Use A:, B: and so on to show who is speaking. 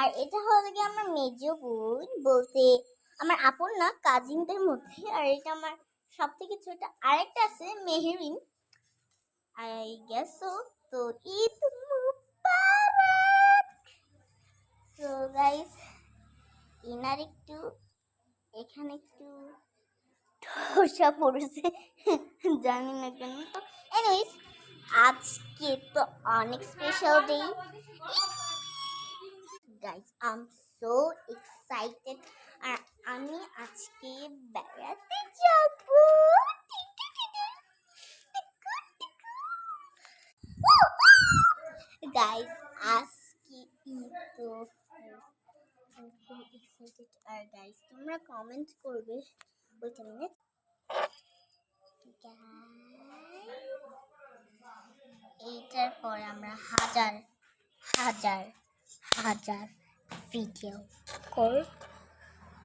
A: আর এটা হলো কি আমার মেজো বোন, বলতে আমার আপন না, কাজিনদের মধ্যে। আর এটা আমার সব থেকে ছোট আরেকটা আছে মেহেরিন, আই গেস সো। তো ঈদ মুবারক। তো গাইস, ইনার একটু এখানে একটু ঠোসা পড়েছে, জানি না কেন। তো এনিওয়েজ, আজকে তো অনেক special day guys, I am so excited. আর আমি আজকে বেড়াতে যাব। গাইস, আজকে ঈদ, তো খুব এক্সাইটেড। আর গাইস, তোমরা কমেন্ট করবে। ওইটা মিনিট এইটার পর আমরা হাজার হাজার হাজার ভিডিও করব।